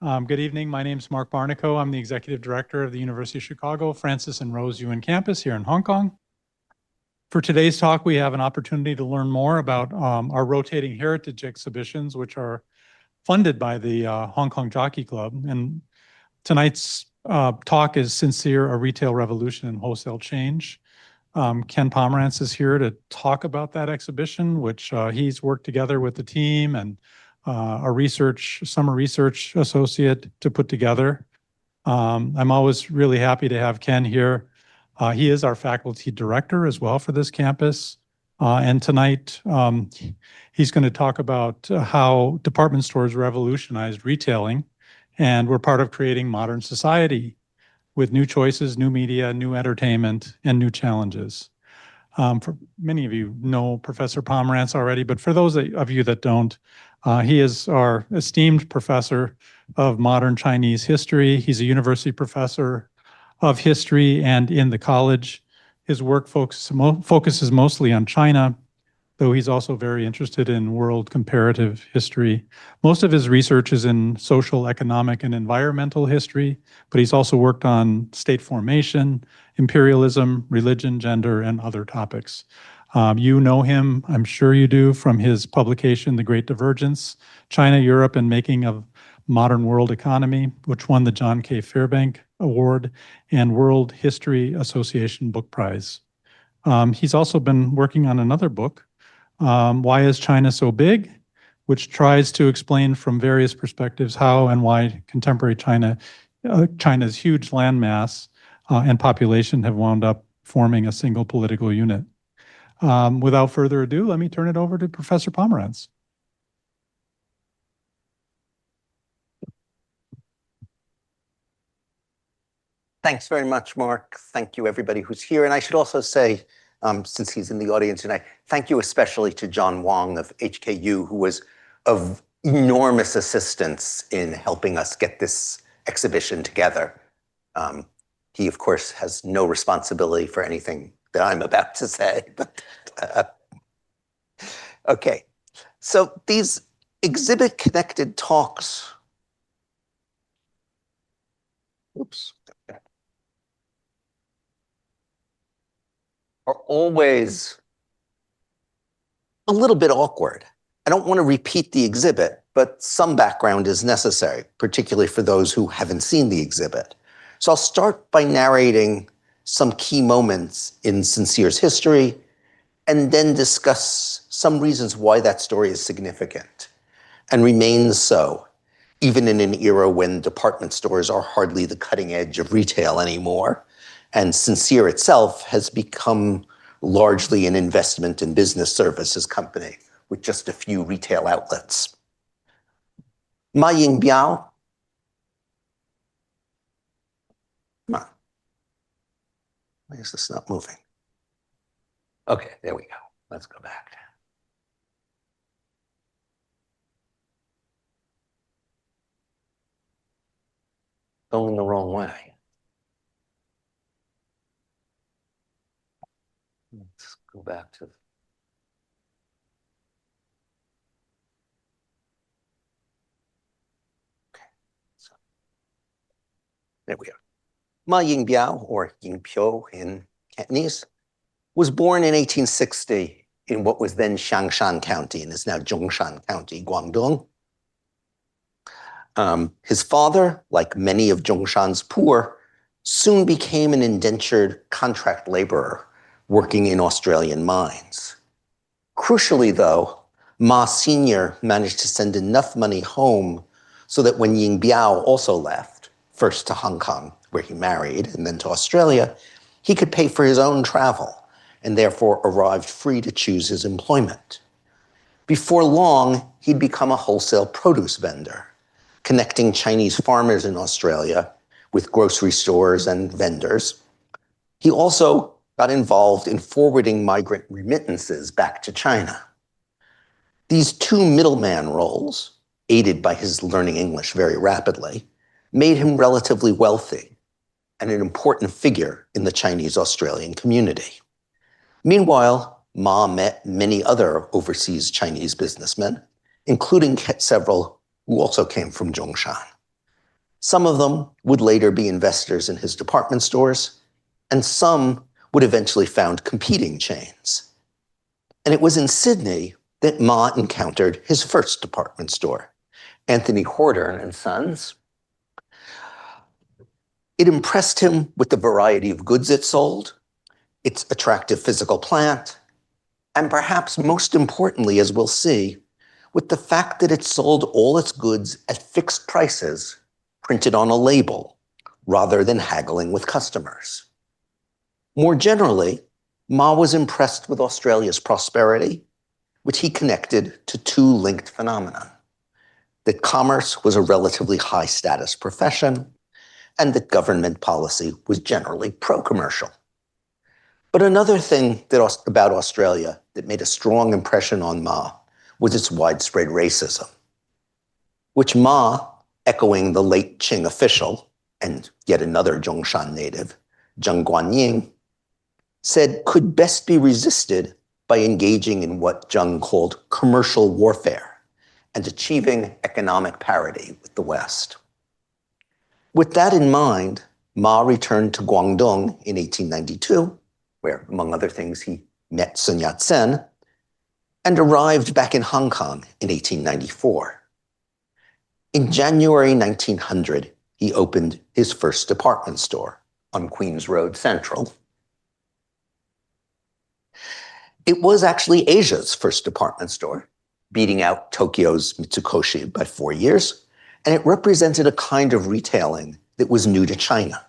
Good evening. My name is Mark Barnico. I'm the Executive Director of the University of Chicago Francis and Rose Yuen campus here in Hong Kong. For today's talk, we have an opportunity to learn more about our rotating heritage exhibitions, which are funded by the Hong Kong Jockey Club. And tonight's talk is Sincere, a Retail Revolution and Wholesale Change. Ken Pomeranz is here to talk about that exhibition, which he's worked together with the team and a summer research associate to put together. I'm always really happy to have Ken here. He is our faculty director as well for this campus. And tonight, he's going to talk about how department stores revolutionized retailing, and we're part of creating modern society with new choices, new media, new entertainment, and new challenges. For many of you know Professor Pomeranz already, but for those of you that don't, he is our esteemed professor of modern Chinese history. He's a university professor of history and in the college. His work focuses mostly on China, though he's also very interested in world comparative history. Most of his research is in social, economic, and environmental history, but he's also worked on state formation, imperialism, religion, gender, and other topics. You know him, I'm sure you do, from his publication, The Great Divergence, China, Europe, and Making of Modern World Economy, which won the John K. Fairbank Award and World History Association Book Prize. He's also been working on another book, Why is China So Big?, which tries to explain from various perspectives how and why contemporary China's huge landmass and population have wound up forming a single political unit. Without further ado, let me turn it over to Professor Pomeranz. Thanks very much, Mark. Thank you, everybody who's here. And I should also say, since he's in the audience tonight, thank you especially to John Wong of HKU, who was of enormous assistance in helping us get this exhibition together. He, of course, has no responsibility for anything that I'm about to say. But okay, so these exhibit-connected talks, are always a little bit awkward. I don't want to repeat the exhibit, but some background is necessary, particularly for those who haven't seen the exhibit. So I'll start by narrating some key moments in Sincere's history, and then discuss some reasons why that story is significant and remains so, even in an era when department stores are hardly the cutting edge of retail anymore, and Sincere itself has become largely an investment and business services company with just a few retail outlets. Ma Ying-piu. Come on. Why is this not moving? Okay, there we go. Let's go back. Going the wrong way. Let's go back to. Okay, so there we are. Ma Ying-biao, or Yingpiao in Cantonese, was born in 1860 in what was then Xiangshan County and is now Zhongshan County, Guangdong. His father, like many of Zhongshan's poor, soon became an indentured contract laborer working in Australian mines. Crucially, though, Ma Sr. managed to send enough money home so that when Yingbiao also left, first to Hong Kong, where he married, and then to Australia, he could pay for his own travel and therefore arrived free to choose his employment. Before long, he'd become a wholesale produce vendor, connecting Chinese farmers in Australia with grocery stores and vendors. He also got involved in forwarding migrant remittances back to China. These two middleman roles, aided by his learning English very rapidly, made him relatively wealthy and an important figure in the Chinese-Australian community. Meanwhile, Ma met many other overseas Chinese businessmen, including several who also came from Zhongshan. Some of them would later be investors in his department stores, and some would eventually found competing chains. And it was in Sydney that Ma encountered his first department store, Anthony Horton and Sons. It impressed him with the variety of goods it sold, its attractive physical plant, and perhaps most importantly, as we'll see, with the fact that it sold all its goods at fixed prices printed on a label rather than haggling with customers. More generally, Ma was impressed with Australia's prosperity, which he connected to two linked phenomena: that commerce was a relatively high status profession, and that government policy was generally pro-commercial. But another thing about Australia that made a strong impression on Ma was its widespread racism, which Ma, echoing the late Qing official and yet another Zhongshan native, Zheng Guanyin, said could best be resisted by engaging in what Zheng called commercial warfare and achieving economic parity with the West. With that in mind, Ma returned to Guangdong in 1892, where, among other things, he met Sun Yat-sen, and arrived back in Hong Kong in 1894. In January 1900, he opened his first department store on Queens Road Central. It was actually Asia's first department store, beating out Tokyo's Mitsukoshi by 4 years, and it represented a kind of retailing that was new to China,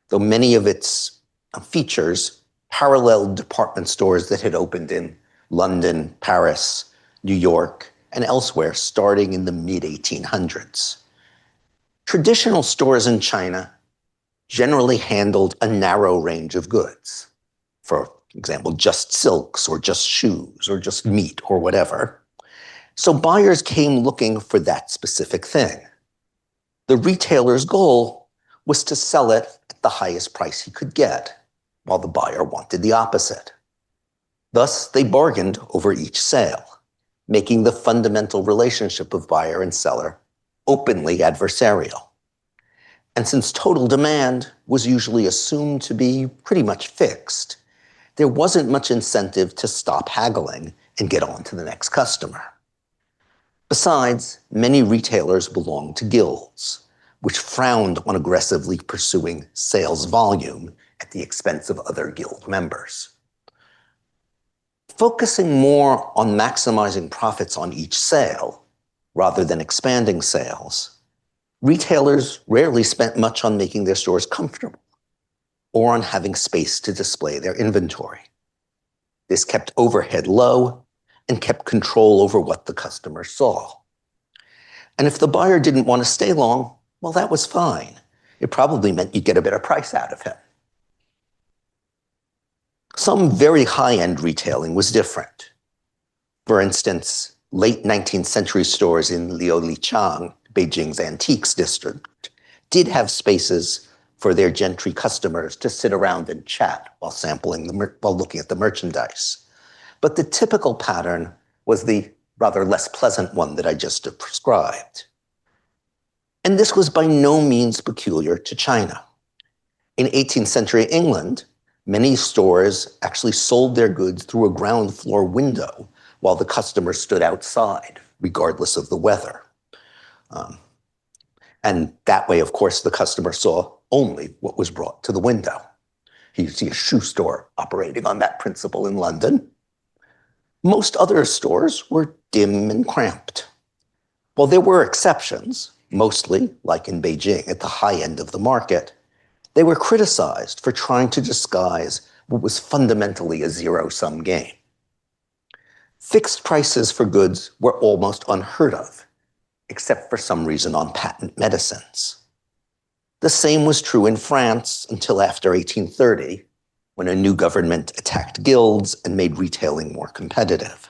though many of its features paralleled department stores that had opened in London, Paris, New York, and elsewhere starting in the mid-1800s. Traditional stores in China generally handled a narrow range of goods. For example, just silks or just shoes or just meat or whatever. So buyers came looking for that specific thing. The retailer's goal was to sell it at the highest price he could get, while the buyer wanted the opposite. Thus, they bargained over each sale, making the fundamental relationship of buyer and seller openly adversarial. And since total demand was usually assumed to be pretty much fixed, there wasn't much incentive to stop haggling and get on to the next customer. Besides, many retailers belonged to guilds, which frowned on aggressively pursuing sales volume at the expense of other guild members. Focusing more on maximizing profits on each sale, rather than expanding sales, retailers rarely spent much on making their stores comfortable or on having space to display their inventory. This kept overhead low and kept control over what the customer saw. And if the buyer didn't want to stay long, well, that was fine. It probably meant you'd get a better price out of him. Some very high-end retailing was different. For instance, late 19th century stores in Liulichang, Beijing's antiques district, did have spaces for their gentry customers to sit around and chat while while looking at the merchandise. But the typical pattern was the rather less pleasant one that I just described. And this was by no means peculiar to China. In 18th century England, many stores actually sold their goods through a ground floor window while the customer stood outside, regardless of the weather. And that way, of course, the customer saw only what was brought to the window. You see a shoe store operating on that principle in London. Most other stores were dim and cramped. While there were exceptions, mostly, like in Beijing, at the high end of the market, they were criticized for trying to disguise what was fundamentally a zero-sum game. Fixed prices for goods were almost unheard of, except for some reason on patent medicines. The same was true in France until after 1830, when a new government attacked guilds and made retailing more competitive.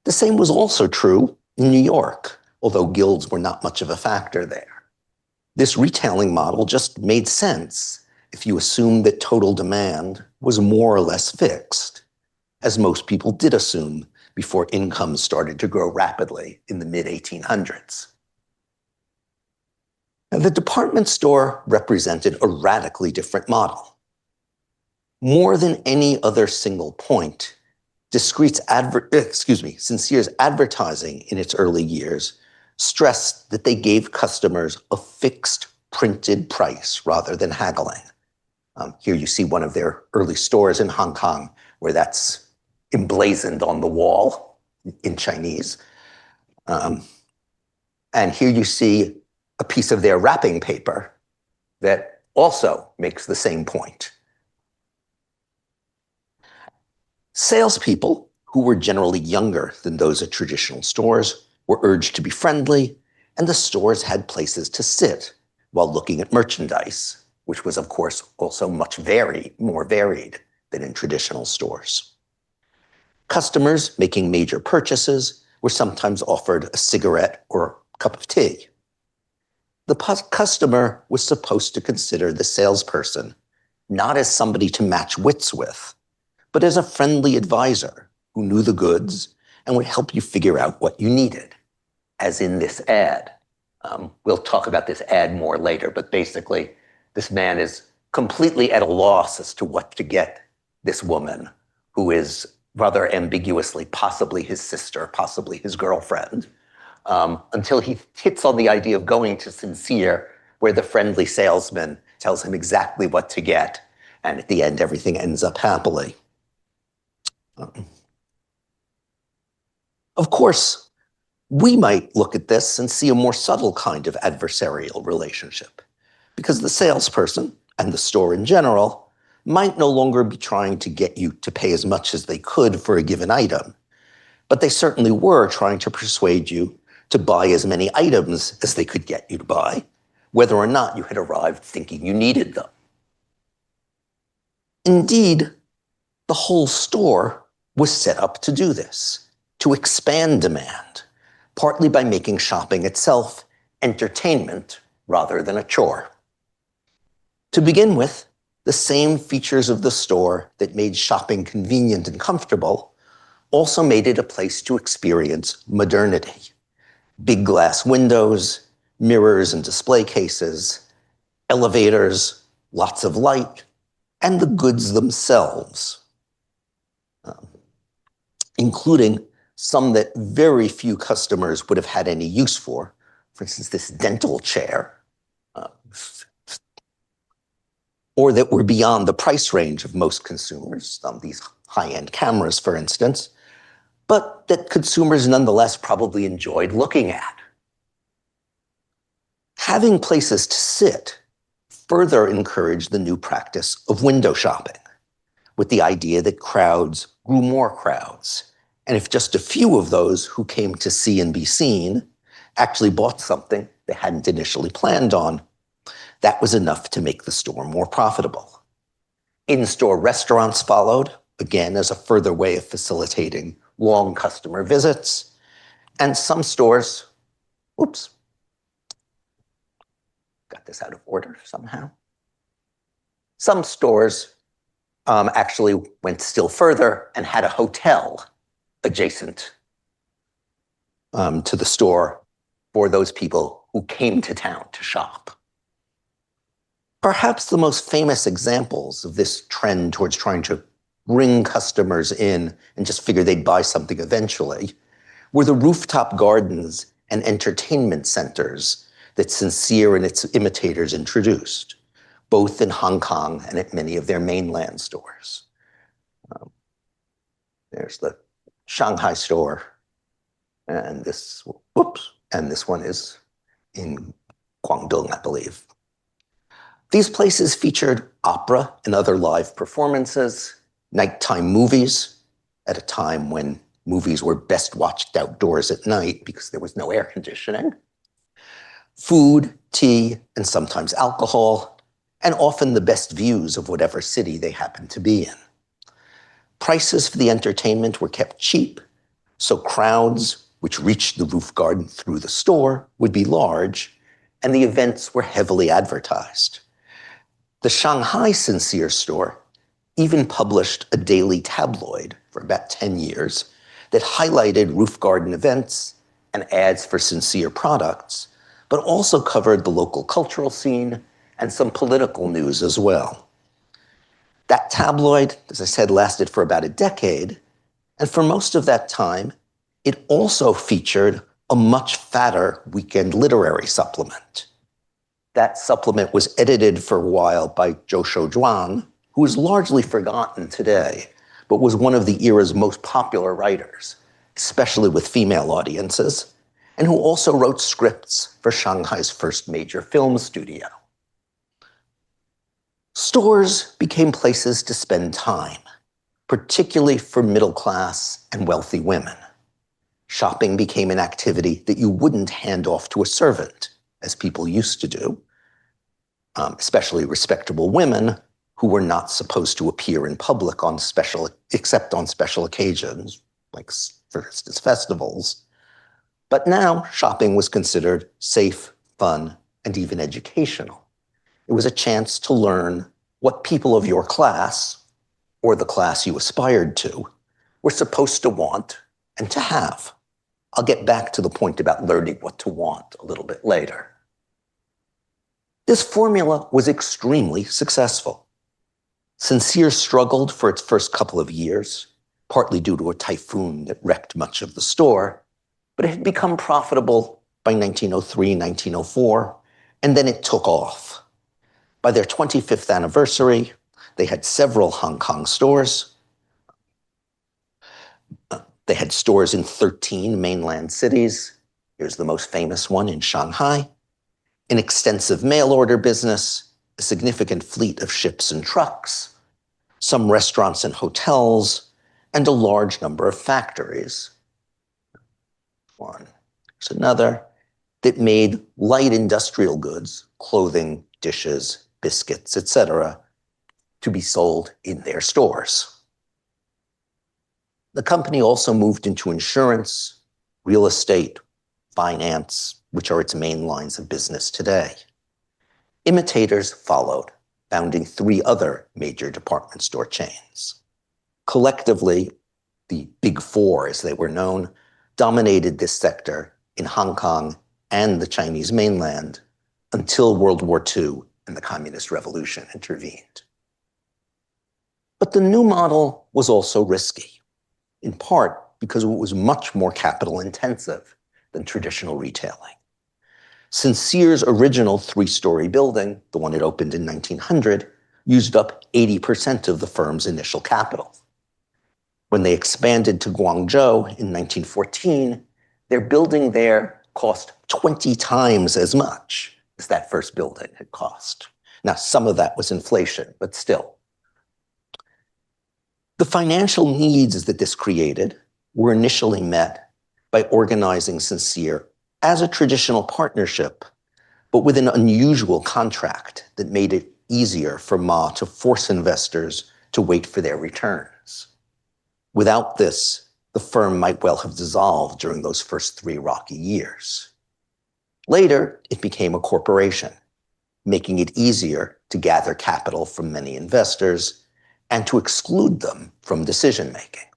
The same was also true in New York, although guilds were not much of a factor there. This retailing model just made sense if you assumed that total demand was more or less fixed, as most people did assume before incomes started to grow rapidly in the mid-1800s. And the department store represented a radically different model. More than any other single point, Sincere's advertising in its early years stressed that they gave customers a fixed printed price rather than haggling. Here you see one of their early stores in Hong Kong where that's emblazoned on the wall in Chinese. And here you see a piece of their wrapping paper that also makes the same point. Salespeople, who were generally younger than those at traditional stores, were urged to be friendly, and the stores had places to sit while looking at merchandise, which was, of course, also much more varied than in traditional stores. Customers making major purchases were sometimes offered a cigarette or a cup of tea. The customer was supposed to consider the salesperson not as somebody to match wits with, but as a friendly advisor who knew the goods and would help you figure out what you needed, as in this ad. We'll talk about this ad more later, but basically, this man is completely at a loss as to what to get this woman, who is rather ambiguously possibly his sister, possibly his girlfriend, until he hits on the idea of going to Sincere, where the friendly salesman tells him exactly what to get, and at the end, everything ends up happily. Of course, we might look at this and see a more subtle kind of adversarial relationship, because the salesperson and the store in general might no longer be trying to get you to pay as much as they could for a given item, but they certainly were trying to persuade you to buy as many items as they could get you to buy, whether or not you had arrived thinking you needed them. Indeed, the whole store was set up to do this, to expand demand, partly by making shopping itself entertainment rather than a chore. To begin with, the same features of the store that made shopping convenient and comfortable also made it a place to experience modernity. Big glass windows, mirrors and display cases, elevators, lots of light, and the goods themselves, including some that very few customers would have had any use for. For instance, this dental chair, or that were beyond the price range of most consumers, these high-end cameras, for instance, but that consumers nonetheless probably enjoyed looking at. Having places to sit further encouraged the new practice of window shopping, with the idea that crowds grew more crowds. And if just a few of those who came to see and be seen actually bought something they hadn't initially planned on, that was enough to make the store more profitable. In-store restaurants followed, again as a further way of facilitating long customer visits. And some stores, got this out of order somehow. Some stores actually went still further and had a hotel adjacent to the store for those people who came to town to shop. Perhaps the most famous examples of this trend towards trying to bring customers in and just figure they'd buy something eventually were the rooftop gardens and entertainment centers that Sincere and its imitators introduced, both in Hong Kong and at many of their mainland stores. There's the Shanghai store, and this one is in Guangdong, I believe. These places featured opera and other live performances, nighttime movies at a time when movies were best watched outdoors at night because there was no air conditioning, food, tea, and sometimes alcohol, and often the best views of whatever city they happened to be in. Prices for the entertainment were kept cheap, so crowds, which reached the roof garden through the store, would be large, and the events were heavily advertised. The Shanghai Sincere store even published a daily tabloid for about 10 years that highlighted roof garden events and ads for Sincere products, but also covered the local cultural scene and some political news as well. That tabloid, as I said, lasted for about a decade, and for most of that time, it also featured a much fatter weekend literary supplement. That supplement was edited for a while by Zhou Shoujuan, who is largely forgotten today, but was one of the era's most popular writers, especially with female audiences, and who also wrote scripts for Shanghai's first major film studio. Stores became places to spend time, particularly for middle-class and wealthy women. Shopping became an activity that you wouldn't hand off to a servant, as people used to do, especially respectable women who were not supposed to appear in public except on special occasions, like, for instance, festivals. But now shopping was considered safe, fun, and even educational. It was a chance to learn what people of your class, or the class you aspired to, were supposed to want and to have. I'll get back to the point about learning what to want a little bit later. This formula was extremely successful. Sincere struggled for its first couple of years, partly due to a typhoon that wrecked much of the store, but it had become profitable by 1903, 1904, and then it took off. By their 25th anniversary, they had several Hong Kong stores. They had stores in 13 mainland cities. Here's the most famous one in Shanghai. An extensive mail order business, a significant fleet of ships and trucks, some restaurants and hotels, and a large number of factories. One, there's another, that made light industrial goods, clothing, dishes, biscuits, etc., to be sold in their stores. The company also moved into insurance, real estate, finance, which are its main lines of business today. Imitators followed, founding 3 other major department store chains. Collectively, the Big Four, as they were known, dominated this sector in Hong Kong and the Chinese mainland until World War II and the Communist Revolution intervened. But the new model was also risky, in part because it was much more capital intensive than traditional retailing. Sincere's original 3-story building, the one it opened in 1900, used up 80% of the firm's initial capital. When they expanded to Guangzhou in 1914, their building there cost 20 times as much as that first building had cost. Now, some of that was inflation, but still. The financial needs that this created were initially met by organizing Sincere as a traditional partnership, but with an unusual contract that made it easier for Ma to force investors to wait for their returns. Without this, the firm might well have dissolved during those first 3 rocky years. Later, it became a corporation, making it easier to gather capital from many investors and to exclude them from decision-making.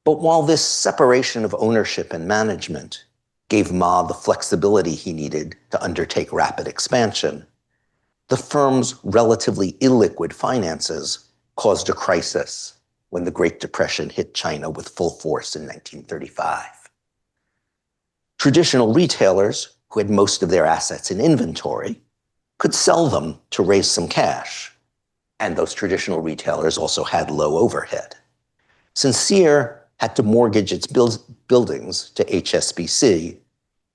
But while this separation of ownership and management gave Ma the flexibility he needed to undertake rapid expansion, the firm's relatively illiquid finances caused a crisis when the Great Depression hit China with full force in 1935. Traditional retailers, who had most of their assets in inventory, could sell them to raise some cash, and those traditional retailers also had low overhead. Sincere had to mortgage its buildings to HSBC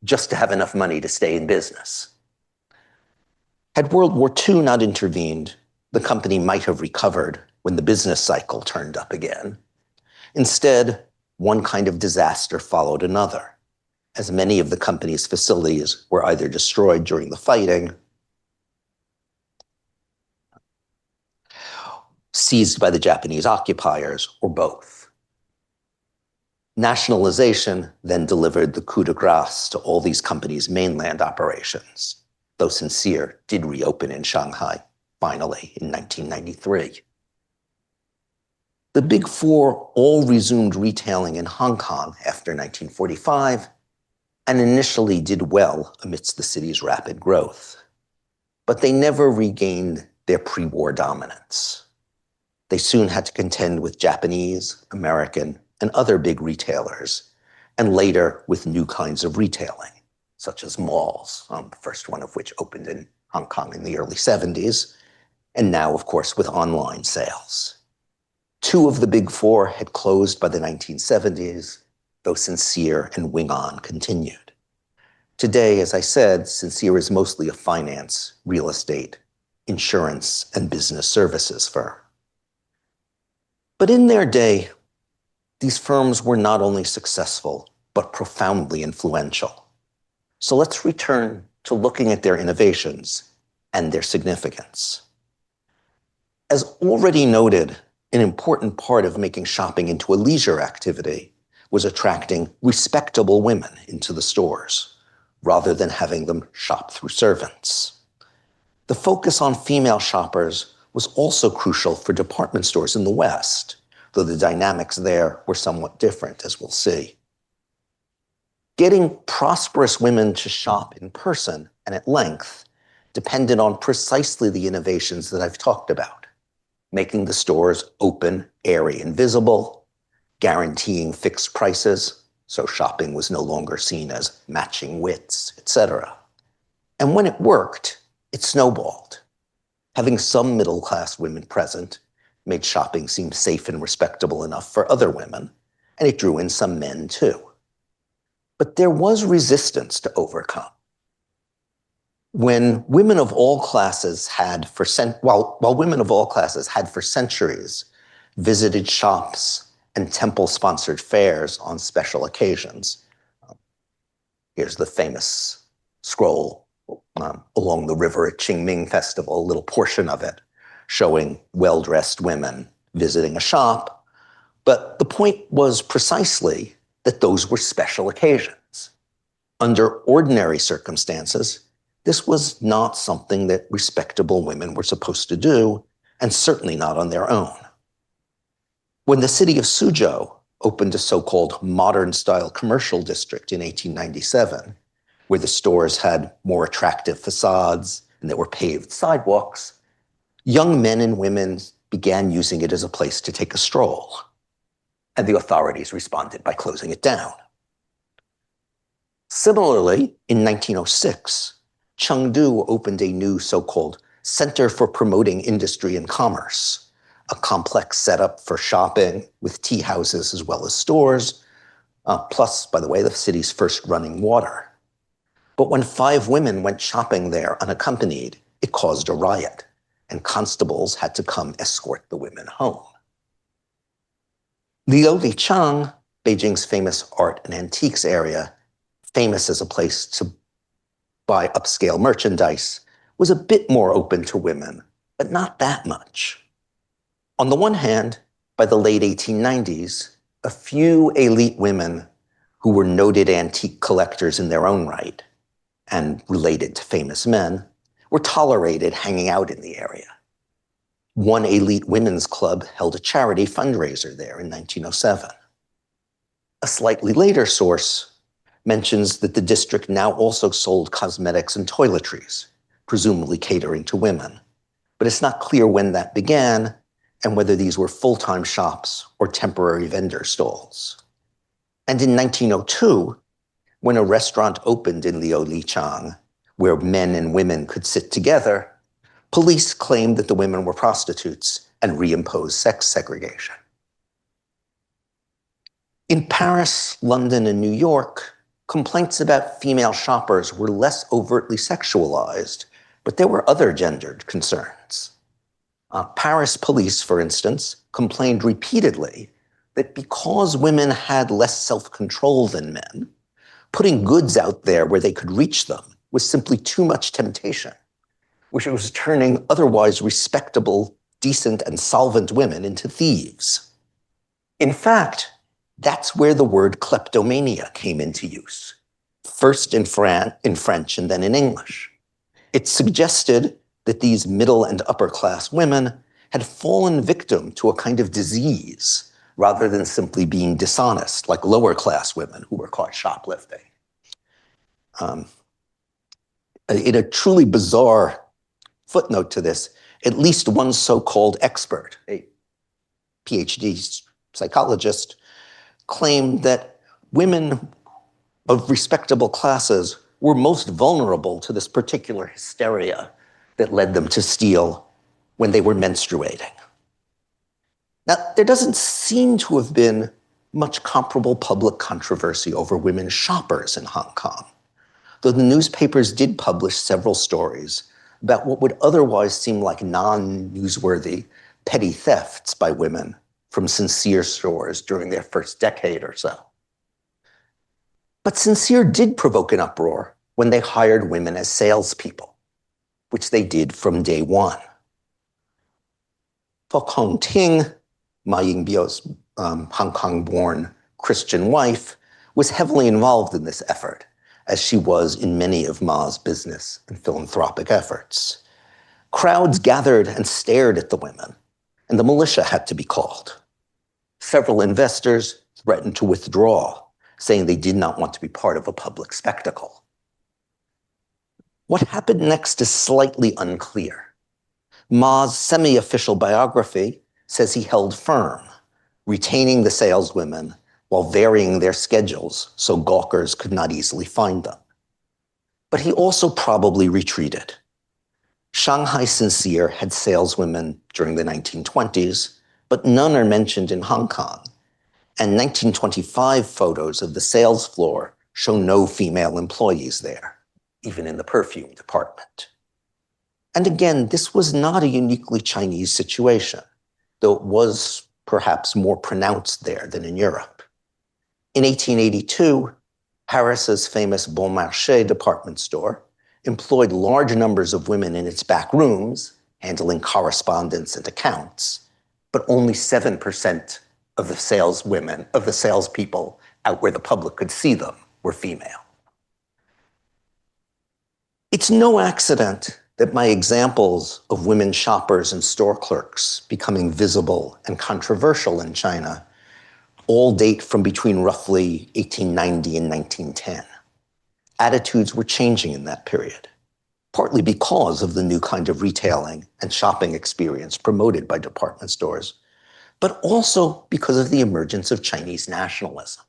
just to have enough money to stay in business. Had World War II not intervened, the company might have recovered when the business cycle turned up again. Instead, one kind of disaster followed another, as many of the company's facilities were either destroyed during the fighting, seized by the Japanese occupiers, or both. Nationalization then delivered the coup de grace to all these companies' mainland operations, though Sincere did reopen in Shanghai, finally, in 1993. The Big Four all resumed retailing in Hong Kong after 1945, and initially did well amidst the city's rapid growth. But they never regained their pre-war dominance. They soon had to contend with Japanese, American, and other big retailers, and later with new kinds of retailing, such as malls, the first one of which opened in Hong Kong in the early 70s, and now, of course, with online sales. Two of the big four had closed by the 1970s, though Sincere and Wing On continued. Today, as I said, Sincere is mostly a finance, real estate, insurance, and business services firm. But in their day, these firms were not only successful, but profoundly influential. So let's return to looking at their innovations and their significance. As already noted, an important part of making shopping into a leisure activity was attracting respectable women into the stores, rather than having them shop through servants. The focus on female shoppers was also crucial for department stores in the West, though the dynamics there were somewhat different, as we'll see. Getting prosperous women to shop in person and at length depended on precisely the innovations that I've talked about, making the stores open, airy, and visible, guaranteeing fixed prices, so shopping was no longer seen as matching wits, etc. And when it worked, it snowballed. Having some middle-class women present made shopping seem safe and respectable enough for other women, and it drew in some men too. But there was resistance to overcome. When women of all classes had while women of all classes had for centuries visited shops and temple-sponsored fairs on special occasions, here's the famous scroll along the river at Qingming Festival, a little portion of it, showing well-dressed women visiting a shop. But the point was precisely that those were special occasions. Under ordinary circumstances, this was not something that respectable women were supposed to do, and certainly not on their own. When the city of Suzhou opened a so-called modern-style commercial district in 1897, where the stores had more attractive facades and there were paved sidewalks, young men and women began using it as a place to take a stroll, and the authorities responded by closing it down. Similarly, in 1906, Chengdu opened a new so-called Center for Promoting Industry and Commerce, a complex setup for shopping with tea houses as well as stores, plus, by the way, the city's first running water. But when 5 women went shopping there unaccompanied, it caused a riot, and constables had to come escort the women home. Liulichang, Beijing's famous art and antiques area, famous as a place to buy upscale merchandise, was a bit more open to women, but not that much. On the one hand, by the late 1890s, a few elite women who were noted antique collectors in their own right and related to famous men were tolerated hanging out in the area. One elite women's club held a charity fundraiser there in 1907. A slightly later source mentions that the district now also sold cosmetics and toiletries, presumably catering to women. But it's not clear when that began and whether these were full-time shops or temporary vendor stalls. And in 1902, when a restaurant opened in Liulichang, where men and women could sit together, police claimed that the women were prostitutes and reimposed sex segregation. In Paris, London, and New York, complaints about female shoppers were less overtly sexualized, but there were other gendered concerns. Paris police, for instance, complained repeatedly that because women had less self-control than men, putting goods out there where they could reach them was simply too much temptation, which was turning otherwise respectable, decent, and solvent women into thieves. In fact, that's where the word kleptomania came into use, first in French and then in English. It suggested that these middle and upper class women had fallen victim to a kind of disease rather than simply being dishonest like lower class women who were caught shoplifting. In a truly bizarre footnote to this, at least one so-called expert, a PhD psychologist, claimed that women of respectable classes were most vulnerable to this particular hysteria that led them to steal when they were menstruating. Now, there doesn't seem to have been much comparable public controversy over women shoppers in Hong Kong, though the newspapers did publish several stories about what would otherwise seem like non-newsworthy petty thefts by women from Sincere stores during their first decade or so. But Sincere did provoke an uproar when they hired women as salespeople, which they did from day one. Fok Hong Ting, Ma Ying-piu's Hong Kong-born Christian wife, was heavily involved in this effort, as she was in many of Ma's business and philanthropic efforts. Crowds gathered and stared at the women, and the militia had to be called. Several investors threatened to withdraw, saying they did not want to be part of a public spectacle. What happened next is slightly unclear. Ma's semi-official biography says he held firm, retaining the saleswomen while varying their schedules so gawkers could not easily find them. But he also probably retreated. Shanghai Sincere had saleswomen during the 1920s, but none are mentioned in Hong Kong, and 1925 photos of the sales floor show no female employees there, even in the perfume department. And again, this was not a uniquely Chinese situation, though it was perhaps more pronounced there than in Europe. In 1882, Paris's famous Bon Marché department store employed large numbers of women in its back rooms, handling correspondence and accounts, but only 7% of the salespeople out where the public could see them were female. It's no accident that my examples of women shoppers and store clerks becoming visible and controversial in China all date from between roughly 1890 and 1910. Attitudes were changing in that period, partly because of the new kind of retailing and shopping experience promoted by department stores, but also because of the emergence of Chinese nationalism.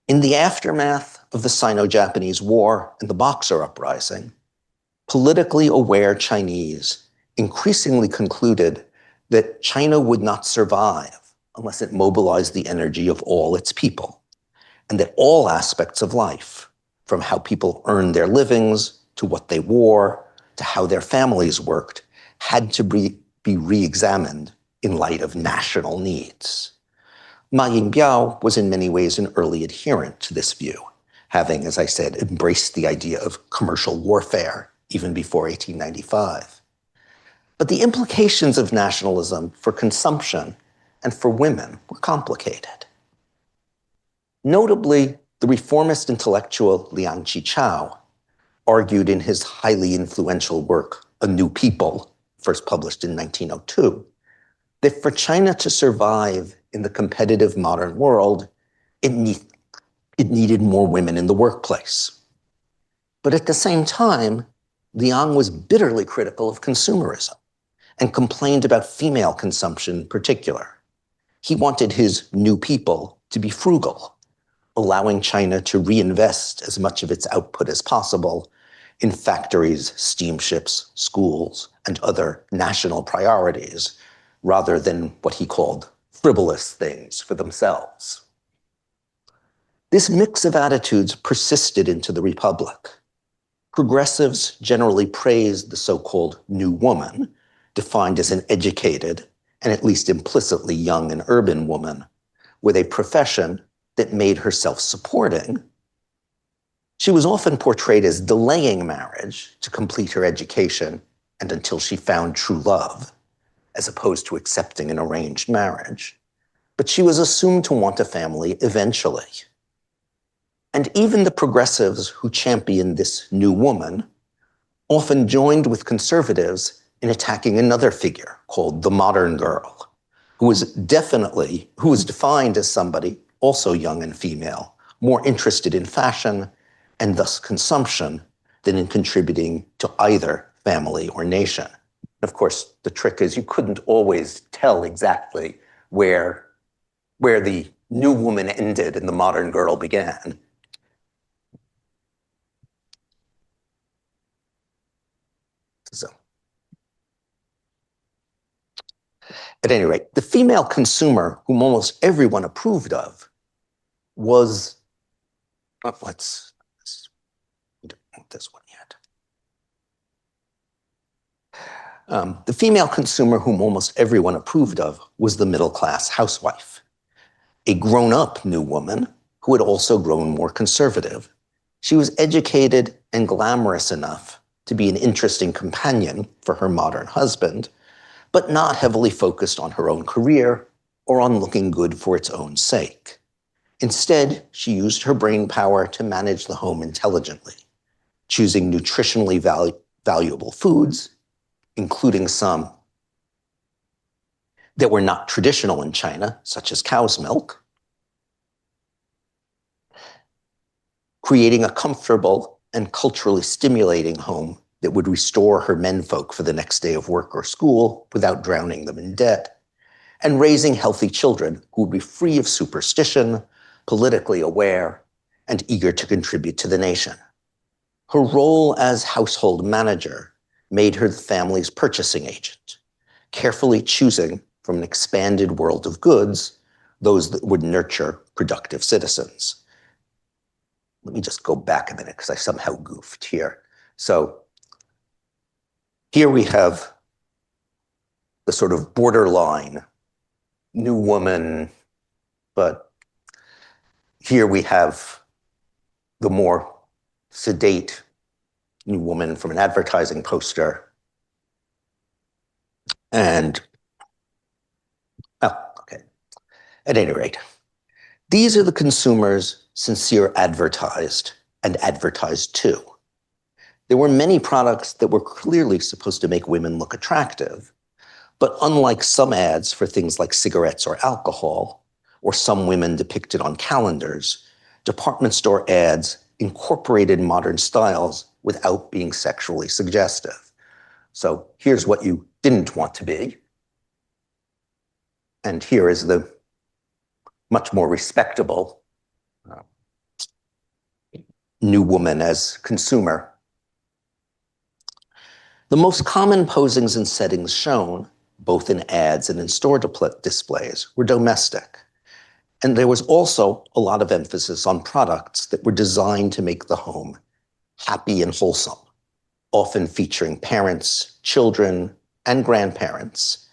In the aftermath of the Sino-Japanese War and the Boxer Uprising, politically aware Chinese increasingly concluded that China would not survive unless it mobilized the energy of all its people, and that all aspects of life, from how people earned their livings to what they wore to how their families worked, had to be re-examined in light of national needs. Ma Ying-piu was in many ways an early adherent to this view, having, as I said, embraced the idea of commercial warfare even before 1895. But the implications of nationalism for consumption and for women were complicated. Notably, the reformist intellectual Liang Qichao argued in his highly influential work, A New People, first published in 1902, that for China to survive in the competitive modern world, it needed more women in the workplace. But at the same time, Liang was bitterly critical of consumerism and complained about female consumption in particular. He wanted his New People to be frugal, allowing China to reinvest as much of its output as possible in factories, steamships, schools, and other national priorities, rather than what he called frivolous things for themselves. This mix of attitudes persisted into the Republic. Progressives generally praised the so-called new woman, defined as an educated and at least implicitly young and urban woman with a profession that made her self-supporting. She was often portrayed as delaying marriage to complete her education and until she found true love, as opposed to accepting an arranged marriage. But she was assumed to want a family eventually. And even the progressives who championed this new woman often joined with conservatives in attacking another figure called the modern girl, who was defined as somebody also young and female, more interested in fashion and thus consumption, than in contributing to either family or nation. Of course, the trick is you couldn't always tell exactly where the new woman ended and the modern girl began. So, at any rate, the female consumer whom almost everyone approved of was, we don't want this one yet. The female consumer whom almost everyone approved of was the middle-class housewife, a grown-up new woman who had also grown more conservative. She was educated and glamorous enough to be an interesting companion for her modern husband, but not heavily focused on her own career or on looking good for its own sake. Instead, she used her brain power to manage the home intelligently, choosing nutritionally valuable foods, including some that were not traditional in China, such as cow's milk, creating a comfortable and culturally stimulating home that would restore her menfolk for the next day of work or school without drowning them in debt, and raising healthy children who would be free of superstition, politically aware, and eager to contribute to the nation. Her role as household manager made her the family's purchasing agent, carefully choosing from an expanded world of goods those that would nurture productive citizens. Let me just go back a minute because I somehow goofed here. So here we have the sort of borderline new woman, but here we have the more sedate new woman from an advertising poster. And, okay. At any rate, these are the consumers Sincere advertised and advertised to. There were many products that were clearly supposed to make women look attractive, but unlike some ads for things like cigarettes or alcohol, or some women depicted on calendars, department store ads incorporated modern styles without being sexually suggestive. So here's what you didn't want to be. And here is the much more respectable new woman as consumer. The most common posings and settings shown, both in ads and in store displays, were domestic. And there was also a lot of emphasis on products that were designed to make the home happy and wholesome, often featuring parents, children, and grandparents,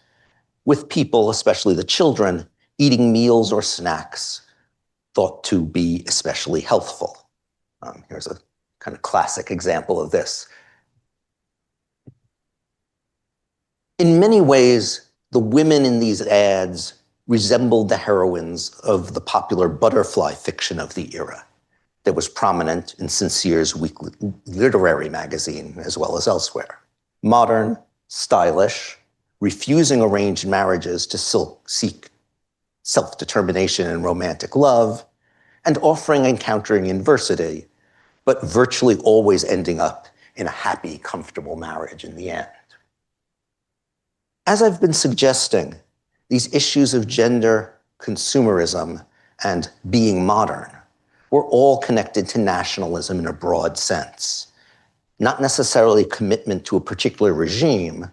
with people, especially the children, eating meals or snacks thought to be especially healthful. Here's a kind of classic example of this. In many ways, the women in these ads resembled the heroines of the popular butterfly fiction of the era that was prominent in Sincere's weekly literary magazine as well as elsewhere. Modern, stylish, refusing arranged marriages to seek self-determination and romantic love, and offering encountering adversity, but virtually always ending up in a happy, comfortable marriage in the end. As I've been suggesting, these issues of gender, consumerism, and being modern were all connected to nationalism in a broad sense, not necessarily commitment to a particular regime,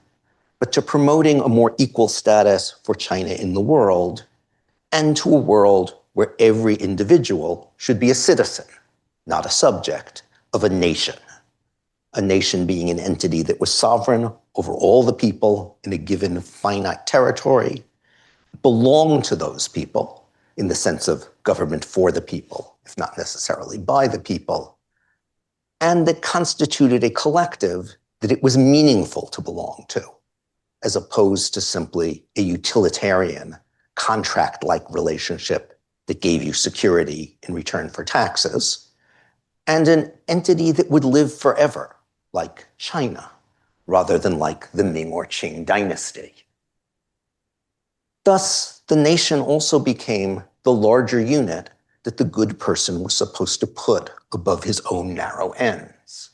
but to promoting a more equal status for China in the world, and to a world where every individual should be a citizen, not a subject, of a nation being an entity that was sovereign over all the people in a given finite territory, belonged to those people in the sense of government for the people, if not necessarily by the people, and that constituted a collective that it was meaningful to belong to, as opposed to simply a utilitarian contract-like relationship that gave you security in return for taxes, and an entity that would live forever, like China, rather than like the Ming or Qing dynasty. Thus, the nation also became the larger unit that the good person was supposed to put above his own narrow ends.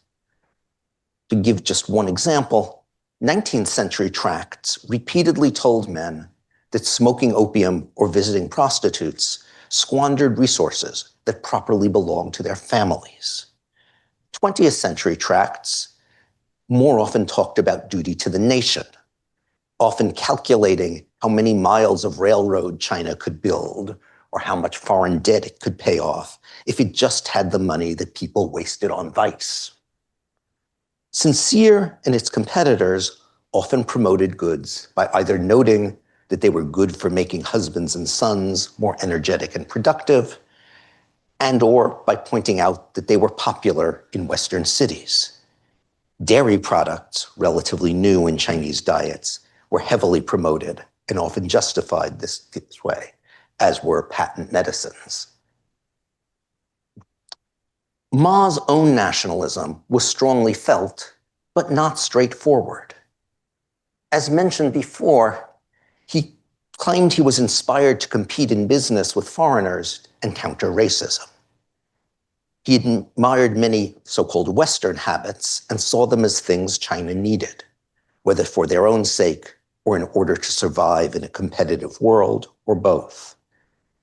To give just one example, 19th century tracts repeatedly told men that smoking opium or visiting prostitutes squandered resources that properly belonged to their families. 20th century tracts more often talked about duty to the nation, often calculating how many miles of railroad China could build or how much foreign debt it could pay off if it just had the money that people wasted on vice. Sincere and its competitors often promoted goods by either noting that they were good for making husbands and sons more energetic and productive, and or by pointing out that they were popular in Western cities. Dairy products, relatively new in Chinese diets, were heavily promoted and often justified this way, as were patent medicines. Ma's own nationalism was strongly felt, but not straightforward. As mentioned before, he claimed he was inspired to compete in business with foreigners and counter racism. He admired many so-called Western habits and saw them as things China needed, whether for their own sake or in order to survive in a competitive world, or both.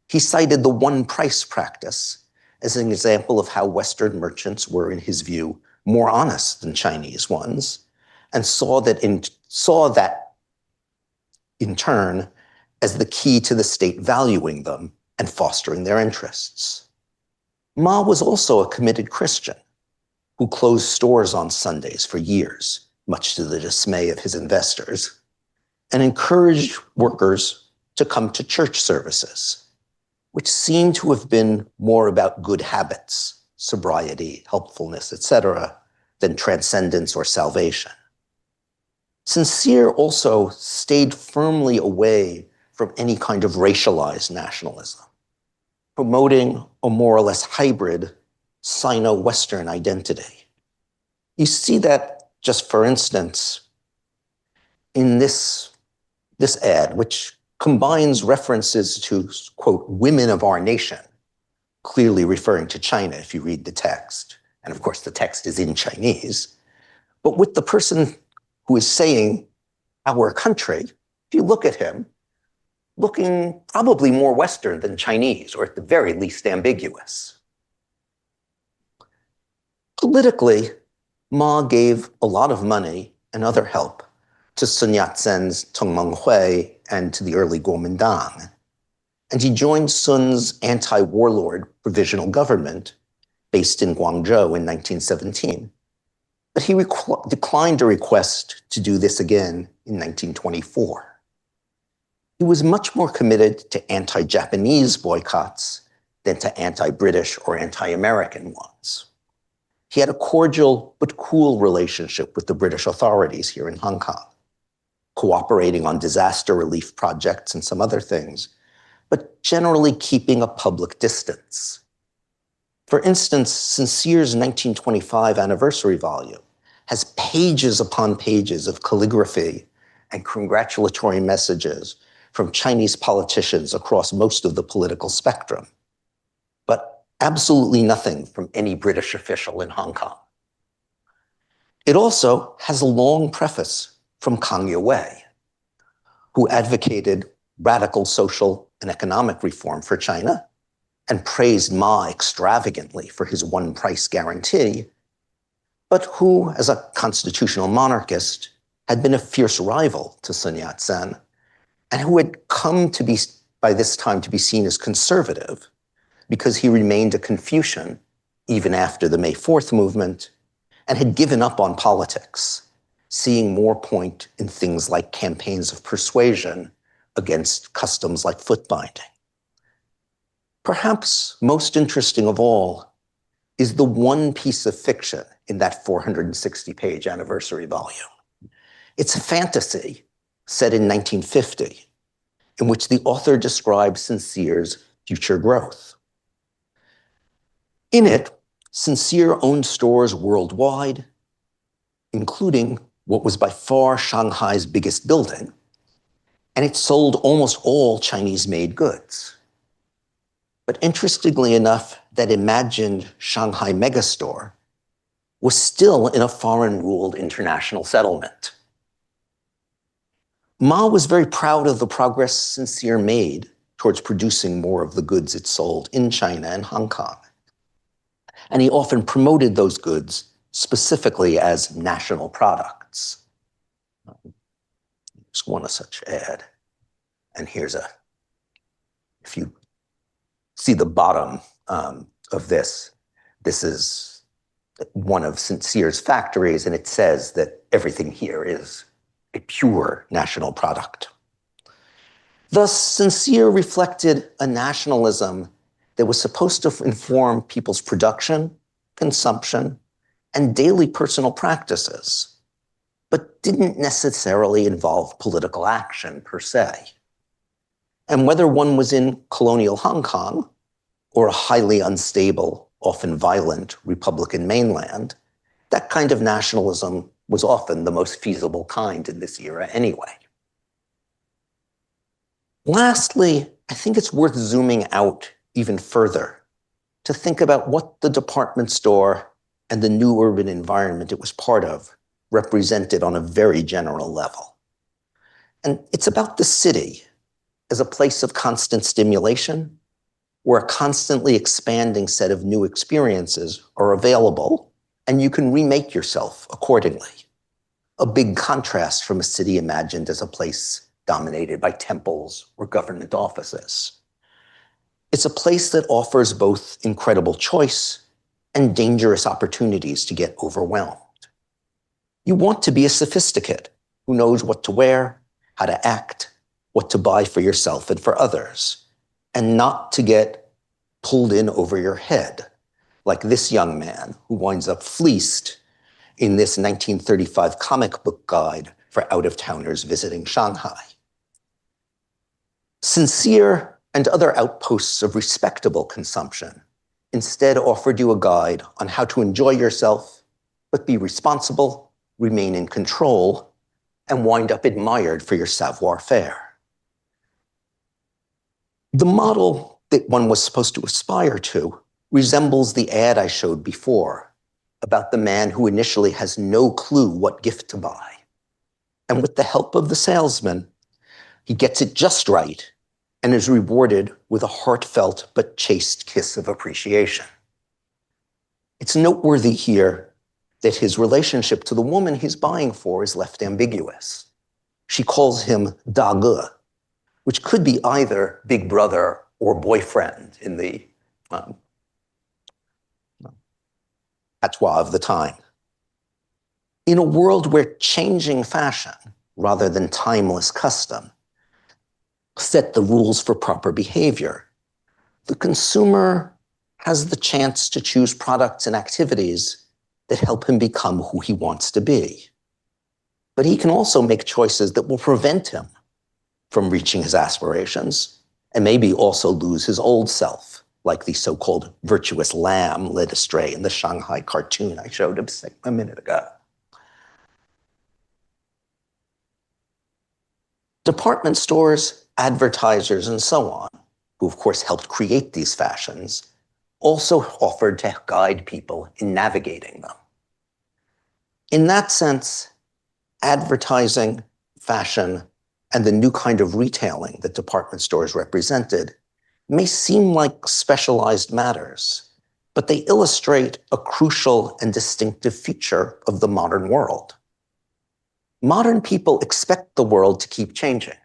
He cited the one-price practice as an example of how Western merchants were, in his view, more honest than Chinese ones, and saw that in turn as the key to the state valuing them and fostering their interests. Ma was also a committed Christian who closed stores on Sundays for years, much to the dismay of his investors, and encouraged workers to come to church services, which seem to have been more about good habits, sobriety, helpfulness, etc., than transcendence or salvation. Sincere also stayed firmly away from any kind of racialized nationalism, promoting a more or less hybrid Sino-Western identity. You see that, just for instance, in this ad, which combines references to, quote, women of our nation, clearly referring to China if you read the text. And of course, the text is in Chinese. But with the person who is saying our country, if you look at him, looking probably more Western than Chinese, or at the very least ambiguous. Politically, Ma gave a lot of money and other help to Sun Yat-sen's Tongmeng Hui and to the early Kuomintang. And he joined Sun's anti-warlord provisional government based in Guangzhou in 1917. But he declined a request to do this again in 1924. He was much more committed to anti-Japanese boycotts than to anti-British or anti-American ones. He had a cordial but cool relationship with the British authorities here in Hong Kong, cooperating on disaster relief projects and some other things, but generally keeping a public distance. For instance, Sincere's 1925 anniversary volume has pages upon pages of calligraphy and congratulatory messages from Chinese politicians across most of the political spectrum, but absolutely nothing from any British official in Hong Kong. It also has a long preface from Kang Ye-wei, who advocated radical social and economic reform for China and praised Ma extravagantly for his one-price guarantee, but who, as a constitutional monarchist, had been a fierce rival to Sun Yat-sen, and who had come to be, by this time, to be seen as conservative because he remained a Confucian even after the May 4th movement and had given up on politics, seeing more point in things like campaigns of persuasion against customs like foot binding. Perhaps most interesting of all is the one piece of fiction in that 460-page anniversary volume. It's a fantasy set in 1950, in which the author describes Sincere's future growth. In it, Sincere owned stores worldwide, including what was by far Shanghai's biggest building, and it sold almost all Chinese-made goods. But interestingly enough, that imagined Shanghai megastore was still in a foreign-ruled international settlement. Ma was very proud of the progress Sincere made towards producing more of the goods it sold in China and Hong Kong. And he often promoted those goods specifically as national products. Here's one such ad. And here's if you see the bottom of this is one of Sincere's factories, and it says that everything here is a pure national product. Thus, Sincere reflected a nationalism that was supposed to inform people's production, consumption, and daily personal practices, but didn't necessarily involve political action per se. And whether one was in colonial Hong Kong or a highly unstable, often violent Republican mainland, that kind of nationalism was often the most feasible kind in this era anyway. Lastly, I think it's worth zooming out even further to think about what the department store and the new urban environment it was part of represented on a very general level. And it's about the city as a place of constant stimulation, where a constantly expanding set of new experiences are available, and you can remake yourself accordingly. A big contrast from a city imagined as a place dominated by temples or government offices. It's a place that offers both incredible choice and dangerous opportunities to get overwhelmed. You want to be a sophisticate who knows what to wear, how to act, what to buy for yourself and for others, and not to get pulled in over your head, like this young man who winds up fleeced in this 1935 comic book guide for out-of-towners visiting Shanghai. Sincere and other outposts of respectable consumption instead offered you a guide on how to enjoy yourself, but be responsible, remain in control, and wind up admired for your savoir-faire. The model that one was supposed to aspire to resembles the ad I showed before about the man who initially has no clue what gift to buy. And with the help of the salesman, he gets it just right and is rewarded with a heartfelt but chaste kiss of appreciation. It's noteworthy here that his relationship to the woman he's buying for is left ambiguous. She calls him Da Ge, which could be either big brother or boyfriend in the patois of the time. In a world where changing fashion, rather than timeless custom, set the rules for proper behavior, the consumer has the chance to choose products and activities that help him become who he wants to be. But he can also make choices that will prevent him from reaching his aspirations, and maybe also lose his old self, like the so-called virtuous lamb led astray in the Shanghai cartoon I showed a minute ago. Department stores, advertisers, and so on, who of course helped create these fashions, also offered to guide people in navigating them. In that sense, advertising, fashion, and the new kind of retailing that department stores represented may seem like specialized matters, but they illustrate a crucial and distinctive feature of the modern world. Modern people expect the world to keep changing,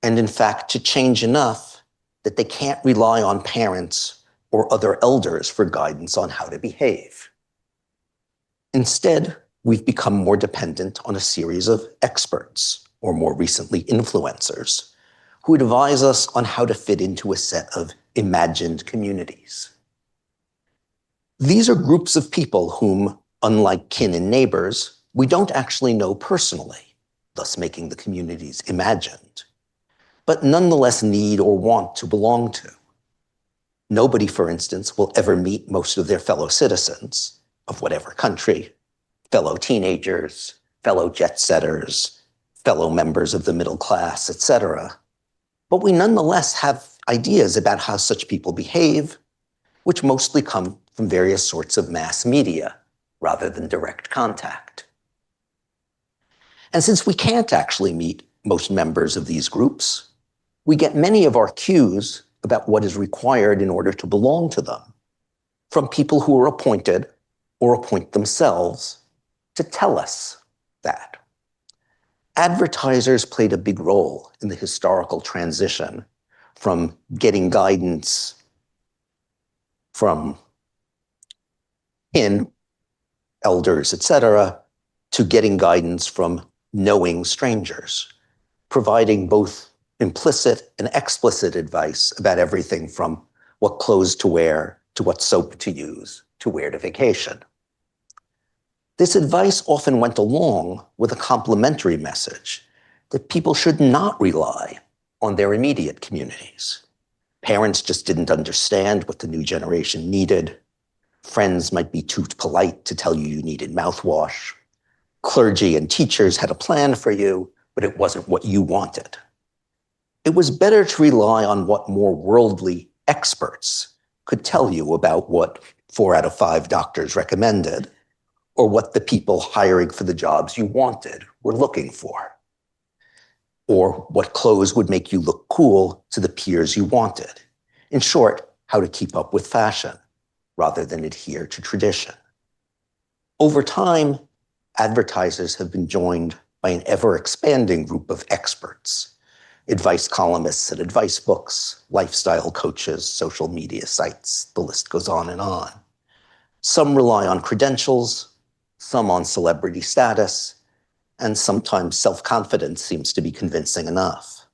and in fact, to change enough that they can't rely on parents or other elders for guidance on how to behave. Instead, we've become more dependent on a series of experts, or more recently, influencers, who advise us on how to fit into a set of imagined communities. These are groups of people whom, unlike kin and neighbors, we don't actually know personally, thus making the communities imagined, but nonetheless need or want to belong to. Nobody, for instance, will ever meet most of their fellow citizens of whatever country, fellow teenagers, fellow jet setters, fellow members of the middle class, etc. But we nonetheless have ideas about how such people behave, which mostly come from various sorts of mass media rather than direct contact. And since we can't actually meet most members of these groups, we get many of our cues about what is required in order to belong to them from people who are appointed or appoint themselves to tell us that. Advertisers played a big role in the historical transition from getting guidance from elders, etc., to getting guidance from knowing strangers, providing both implicit and explicit advice about everything from what clothes to wear, to what soap to use, to where to vacation. This advice often went along with a complementary message that people should not rely on their immediate communities. Parents just didn't understand what the new generation needed. Friends might be too polite to tell you you needed mouthwash. Clergy and teachers had a plan for you, but it wasn't what you wanted. It was better to rely on what more worldly experts could tell you about what 4 out of 5 doctors recommended, or what the people hiring for the jobs you wanted were looking for, or what clothes would make you look cool to the peers you wanted. In short, how to keep up with fashion rather than adhere to tradition. Over time, advertisers have been joined by an ever-expanding group of experts, advice columnists at advice books, lifestyle coaches, social media sites, the list goes on and on. Some rely on credentials, some on celebrity status, and sometimes self-confidence seems to be convincing enough.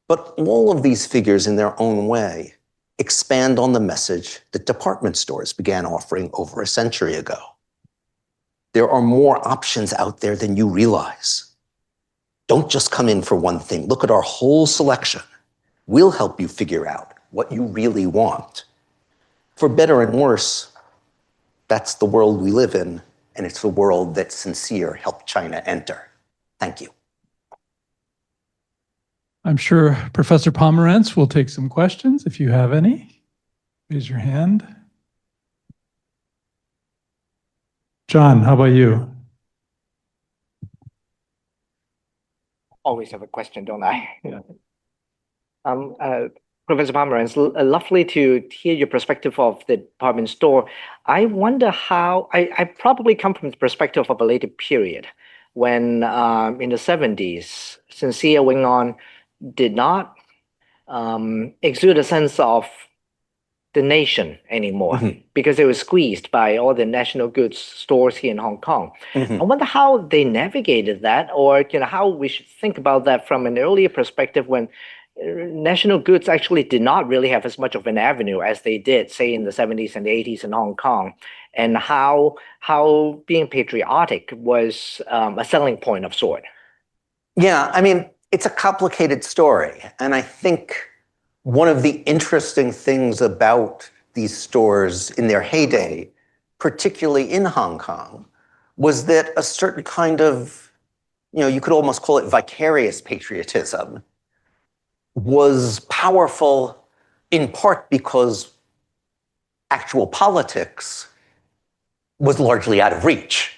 But all of these figures in their own way expand on the message that department stores began offering over a century ago. There are more options out there than you realize. Don't just come in for one thing. Look at our whole selection. We'll help you figure out what you really want. For better and worse, that's the world we live in, and it's the world that Sincere helped China enter. Thank you. I'm sure Professor Pomeranz will take some questions if you have any. Raise your hand. John, how about you? Always have a question, don't I? Yeah. Professor Pomeranz, lovely to hear your perspective of the department store. I wonder how, I probably come from the perspective of a later period when in the 70s, Sincere Wing On did not exude a sense of the nation anymore because it was squeezed by all the national goods stores here in Hong Kong. I wonder how they navigated that, or how we should think about that from an earlier perspective when national goods actually did not really have as much of an avenue as they did, say, in the 70s and the 80s in Hong Kong, and how being patriotic was a selling point of sort. Yeah, I mean, it's a complicated story. And I think one of the interesting things about these stores in their heyday, particularly in Hong Kong, was that a certain kind of, you could almost call it vicarious patriotism, was powerful in part because actual politics was largely out of reach.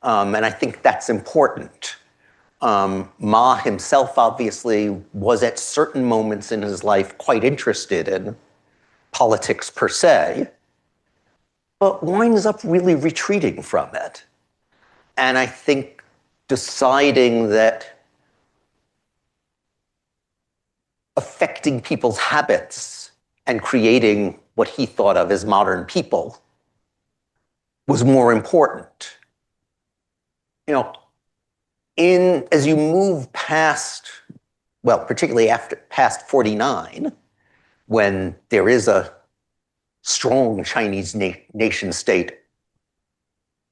And I think that's important. Ma himself obviously was at certain moments in his life quite interested in politics per se, but winds up really retreating from it. And I think deciding that affecting people's habits and creating what he thought of as modern people was more important. As you move past, well, particularly past 49, when there is a strong Chinese nation state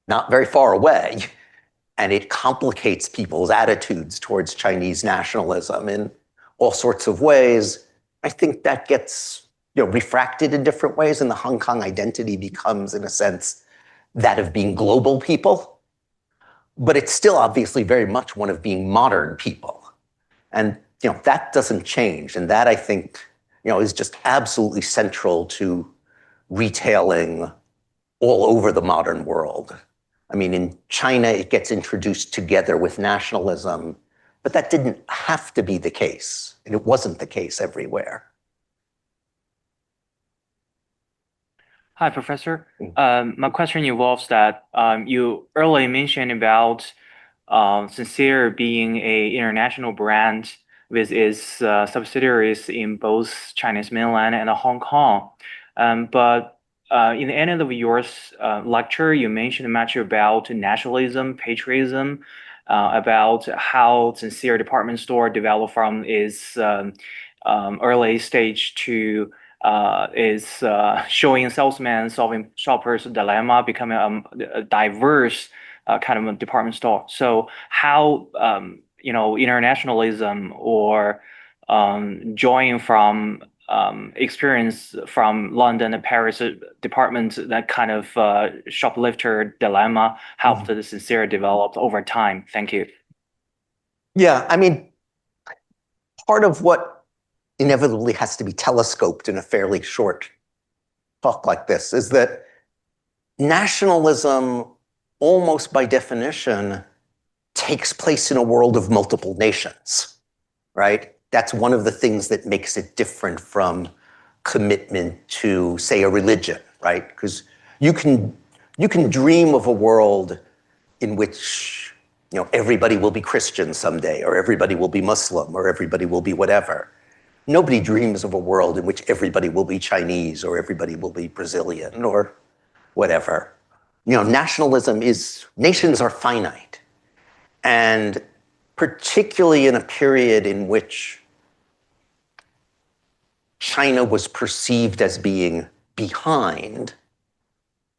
not very far away, and it complicates people's attitudes towards Chinese nationalism in all sorts of ways, I think that gets refracted in different ways, and the Hong Kong identity becomes, in a sense, that of being global people. But it's still obviously very much one of being modern people. And that doesn't change. And that, I think, is just absolutely central to retailing all over the modern world. I mean, in China, it gets introduced together with nationalism, but that didn't have to be the case. And it wasn't the case everywhere. Hi, Professor. My question involves that you earlier mentioned about Sincere being an international brand with its subsidiaries in both Chinese mainland and Hong Kong. But in the end of your lecture, you mentioned much about nationalism, patriotism, about how Sincere department store developed from its early stage to is showing salesmen solving shoppers' dilemma, becoming a diverse kind of a department store. So how internationalism or drawing from experience from London and Paris departments, that kind of shoplifter dilemma helped the Sincere develop over time. Thank you. Yeah, I mean, part of what inevitably has to be telescoped in a fairly short talk like this is that nationalism, almost by definition, takes place in a world of multiple nations, right? That's one of the things that makes it different from commitment to, say, a religion, right? Because you can dream of a world in which everybody will be Christian someday, or everybody will be Muslim, or everybody will be whatever. Nobody dreams of a world in which everybody will be Chinese or everybody will be Brazilian or whatever. Nations are finite. And particularly in a period in which China was perceived as being behind,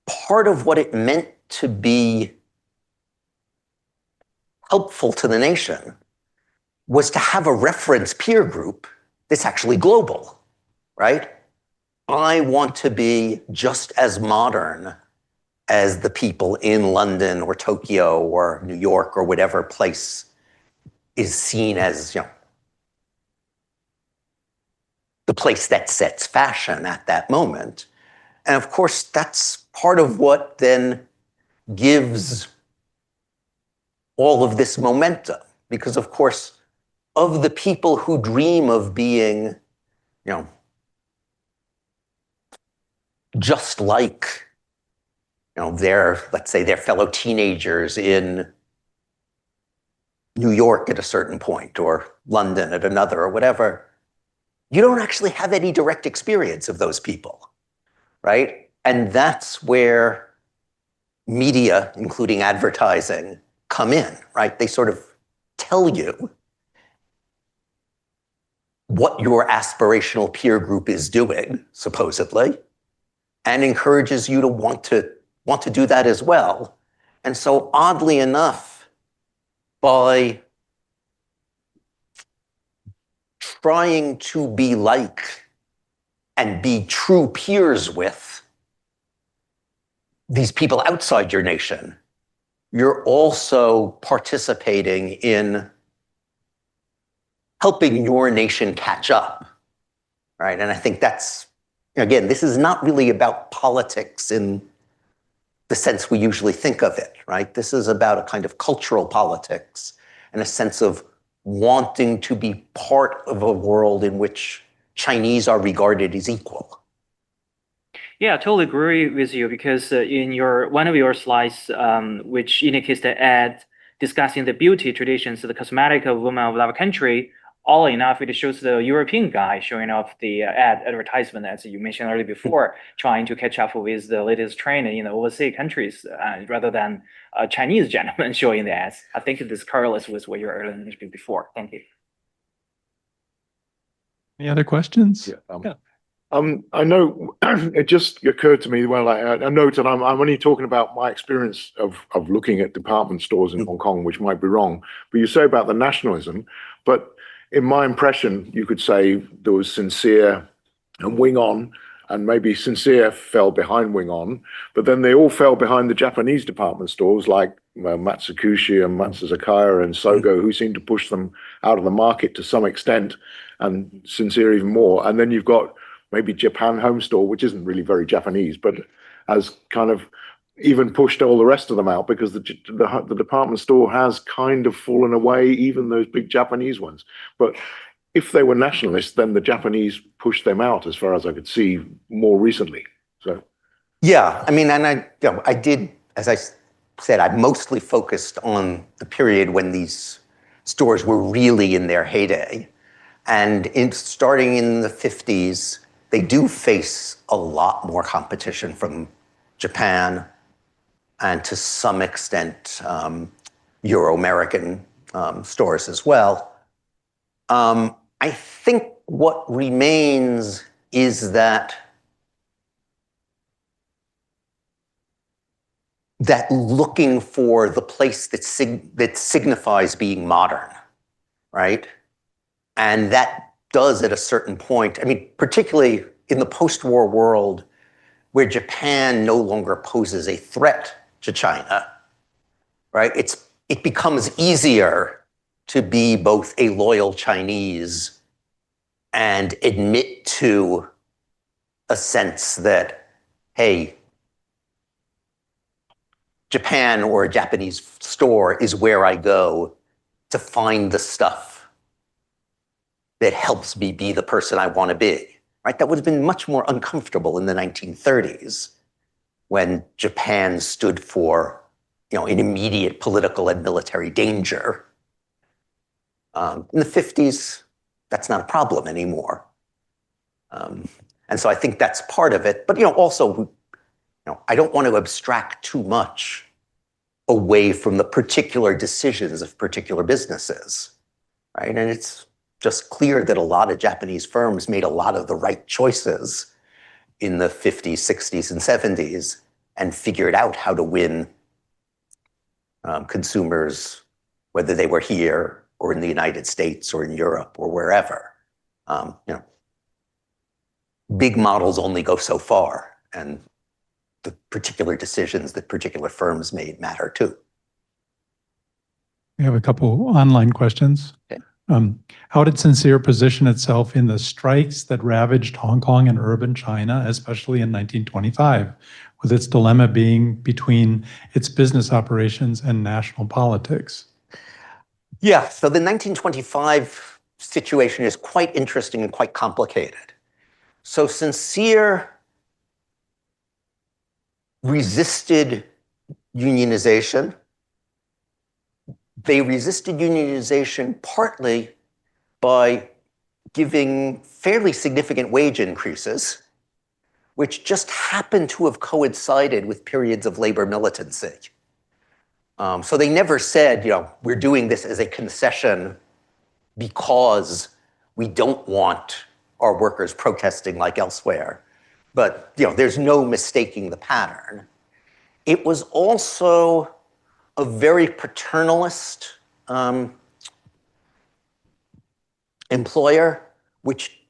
part of what it meant to be helpful to the nation was to have a reference peer group that's actually global, right? I want to be just as modern as the people in London or Tokyo or New York or whatever place is seen as, the place that sets fashion at that moment. And of course, that's part of what then gives all of this momentum, because of course, of the people who dream of being, just like, let's say their fellow teenagers in New York at a certain point, or London at another, or whatever, you don't actually have any direct experience of those people, right? And that's where media, including advertising, come in, right? They sort of tell you what your aspirational peer group is doing, supposedly, and encourages you to want to do that as well. And so oddly enough, by trying to be like and be true peers with these people outside your nation, you're also participating in helping your nation catch up, right? And I think that's, again, this is not really about politics in the sense we usually think of it, right? This is about a kind of cultural politics and a sense of wanting to be part of a world in which Chinese are regarded as equal. Yeah, I totally agree with you, because in one of your slides, which indicates the ad discussing the beauty traditions of the cosmetic of women of our country, all enough, it shows the European guy showing off the advertisement, as you mentioned earlier before, trying to catch up with the latest trend in overseas countries, rather than a Chinese gentleman showing the ads. I think this correlates with what you earlier mentioned before. Thank you. Any other questions? Yeah. I know it just occurred to me when I note, and I'm only talking about my experience of looking at department stores in Hong Kong, which might be wrong. But you say about the nationalism, but in my impression, you could say there was Sincere and Wing On, and maybe Sincere fell behind Wing On, but then they all fell behind the Japanese department stores like Matsukushi and Matsuzakaya and Sogo, who seemed to push them out of the market to some extent, and Sincere even more. And then you've got maybe Japan Home Store, which isn't really very Japanese, but has kind of even pushed all the rest of them out, because the department store has kind of fallen away, even those big Japanese ones. But if they were nationalists, then the Japanese pushed them out, as far as I could see, more recently. So, yeah, I mean, and I did, as I said, I mostly focused on the period when these stores were really in their heyday. And starting in the 50s, they do face a lot more competition from Japan and to some extent Euro-American stores as well. I think what remains is that looking for the place that signifies being modern, right? And that does at a certain point, I mean, particularly in the post-war world, where Japan no longer poses a threat to China, right? It becomes easier to be both a loyal Chinese and admit to a sense that, hey, Japan or a Japanese store is where I go to find the stuff that helps me be the person I want to be, right? That would have been much more uncomfortable in the 1930s when Japan stood for, an immediate political and military danger. In the 50s, that's not a problem anymore. And so I think that's part of it. But, also, I don't want to abstract too much away from the particular decisions of particular businesses, right? And it's just clear that a lot of Japanese firms made a lot of the right choices in the 50s, 60s, and 70s and figured out how to win consumers, whether they were here or in the United States or in Europe or wherever. Big models only go so far, and the particular decisions that particular firms made matter too. We have a couple online questions. Okay. How did Sincere position itself in the strikes that ravaged Hong Kong and urban China, especially in 1925, with its dilemma being between its business operations and national politics? Yeah, so the 1925 situation is quite interesting and quite complicated. So Sincere resisted unionization. They resisted unionization partly by giving fairly significant wage increases, which just happened to have coincided with periods of labor militancy. So they never said, we're doing this as a concession because we don't want our workers protesting like elsewhere. But there's no mistaking the pattern. It was also a very paternalist employer, which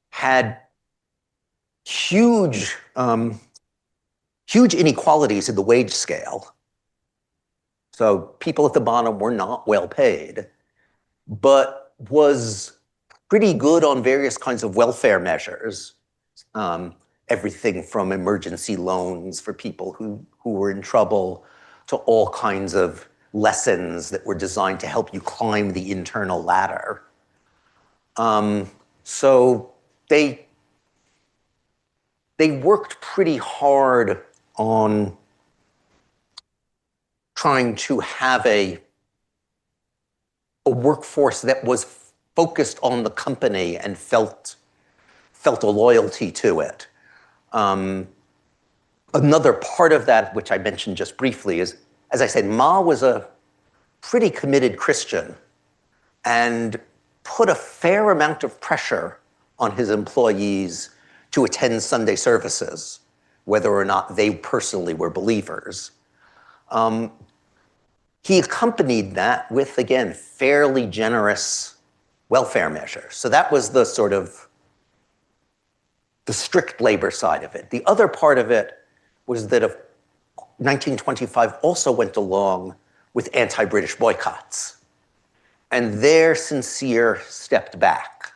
had huge inequalities in the wage scale. So people at the bottom were not well paid, but was pretty good on various kinds of welfare measures. Everything from emergency loans for people who were in trouble to all kinds of lessons that were designed to help you climb the internal ladder. So they worked pretty hard on trying to have a workforce that was focused on the company and felt a loyalty to it. Another part of that, which I mentioned just briefly, is, as I said, Ma was a pretty committed Christian and put a fair amount of pressure on his employees to attend Sunday services, whether or not they personally were believers. He accompanied that with, again, fairly generous welfare measures. So that was the sort of the strict labor side of it. The other part of it was that 1925 also went along with anti-British boycotts. And their sincere stepped back.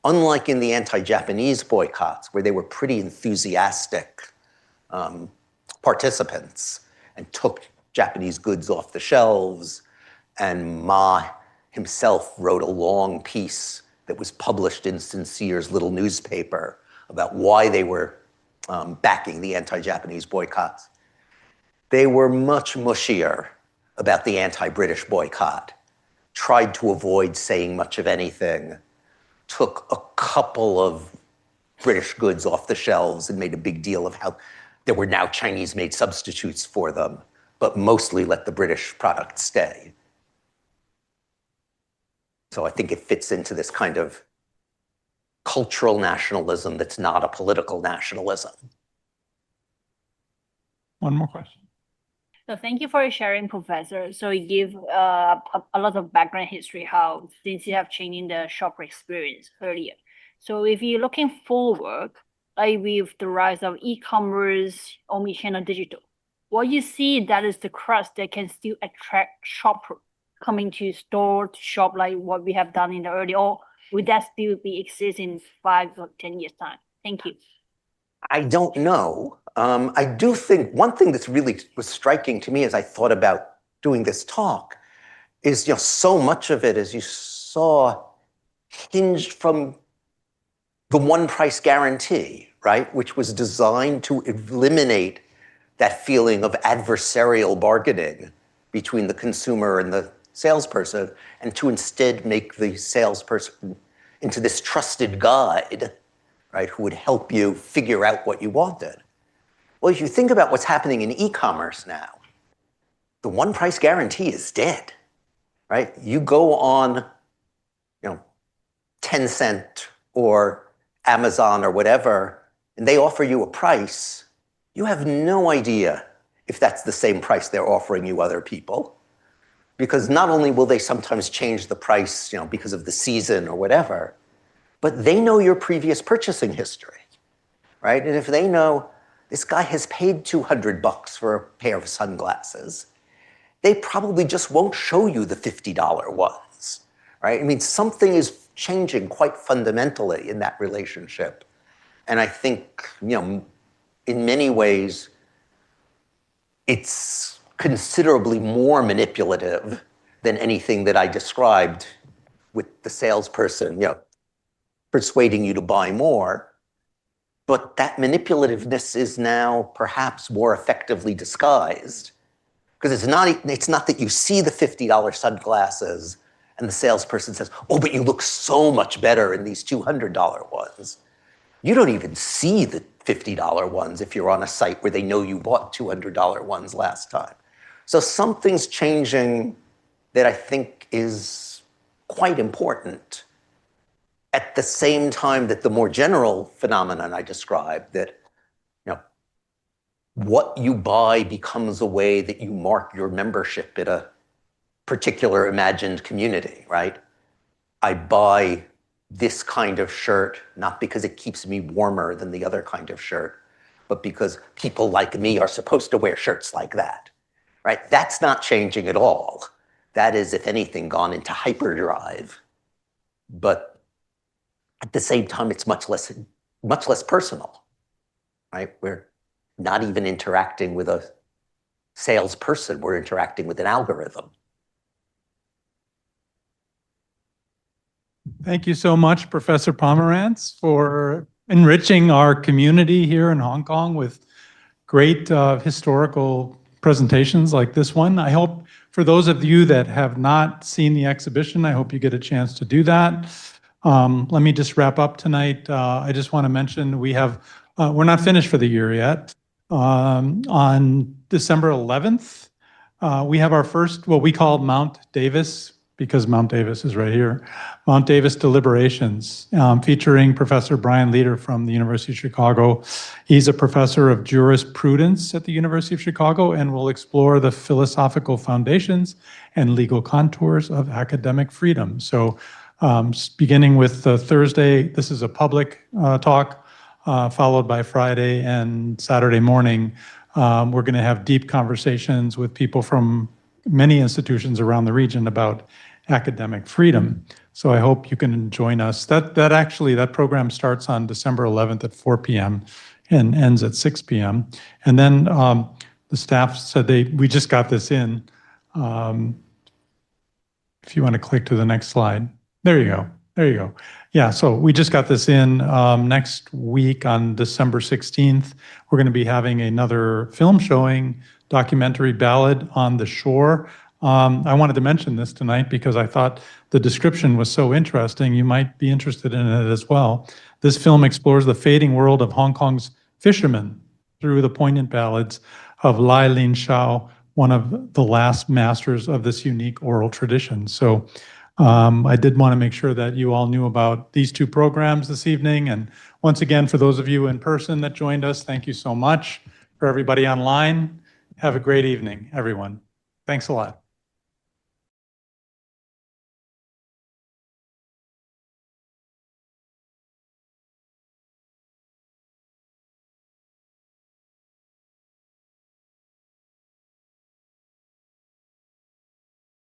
Unlike in the anti-Japanese boycotts, where they were pretty enthusiastic participants and took Japanese goods off the shelves, and Ma himself wrote a long piece that was published in Sincere's little newspaper about why they were backing the anti-Japanese boycotts. They were much mushier about the anti-British boycott, tried to avoid saying much of anything, took a couple of British goods off the shelves and made a big deal of how there were now Chinese-made substitutes for them, but mostly let the British product stay. So I think it fits into this kind of cultural nationalism that's not a political nationalism. One more question. So thank you for sharing, Professor. So you give a lot of background history, how things have changed in the shopper experience earlier. So if you're looking forward, like with the rise of e-commerce, omnichannel digital, what you see that is the crust that can still attract shopper coming to store to shop like what we have done in the early, or would that still be exist in 5 or 10 years time? Thank you. I don't know. I do think one thing that's really was striking to me as I thought about doing this talk is, so much of it, as you saw, hinged from the one price guarantee, right? Which was designed to eliminate that feeling of adversarial bargaining between the consumer and the salesperson, and to instead make the salesperson into this trusted guide, right, who would help you figure out what you wanted. Well, if you think about what's happening in e-commerce now, the one price guarantee is dead, right? You go on, Tencent or Amazon or whatever, and they offer you a price, you have no idea if that's the same price they're offering you other people. Because not only will they sometimes change the price, because of the season or whatever, but they know your previous purchasing history, right? And if they know this guy has paid $200 for a pair of sunglasses, they probably just won't show you the $50 ones, right? I mean, something is changing quite fundamentally in that relationship. And I think, in many ways, it's considerably more manipulative than anything that I described with the salesperson, persuading you to buy more. But that manipulativeness is now perhaps more effectively disguised, because it's not that you see the $50 sunglasses and the salesperson says, oh, but you look so much better in these $200 ones. You don't even see the $50 ones if you're on a site where they know you bought $200 ones last time. So something's changing that I think is quite important. At the same time that the more general phenomenon I described, that what you buy becomes a way that you mark your membership in a particular imagined community, right? I buy this kind of shirt, not because it keeps me warmer than the other kind of shirt, but because people like me are supposed to wear shirts like that, right? That's not changing at all. That is, if anything, gone into hyperdrive. But at the same time, it's much less personal, right? We're not even interacting with a salesperson. We're interacting with an algorithm. Thank you so much, Professor Pomeranz, for enriching our community here in Hong Kong with great historical presentations like this one. I hope for those of you that have not seen the exhibition, I hope you get a chance to do that. Let me just wrap up tonight. I just want to mention we're not finished for the year yet. On December 11th, we have our first, what we call Mount Davis, because Mount Davis is right here, Mount Davis Deliberations, featuring Professor Brian Leader from the University of Chicago. He's a professor of jurisprudence at the University of Chicago and will explore the philosophical foundations and legal contours of academic freedom. So beginning with Thursday, this is a public talk, followed by Friday and Saturday morning. We're going to have deep conversations with people from many institutions around the region about academic freedom. So I hope you can join us. That program starts on December 11th at 4 p.m. and ends at 6 p.m. And then the staff said we just got this in. If you want to click to the next slide. There you go. There you go. Yeah, so we just got this in next week on December 16th. We're going to be having another film showing, documentary Ballad on the Shore. I wanted to mention this tonight because I thought the description was so interesting. You might be interested in it as well. This film explores the fading world of Hong Kong's fishermen through the poignant ballads of Lai Lin Shao, one of the last masters of this unique oral tradition. So I did want to make sure that you all knew about these two programs this evening. And once again, for those of you in person that joined us, thank you so much. For everybody online, have a great evening, everyone. Thanks a lot.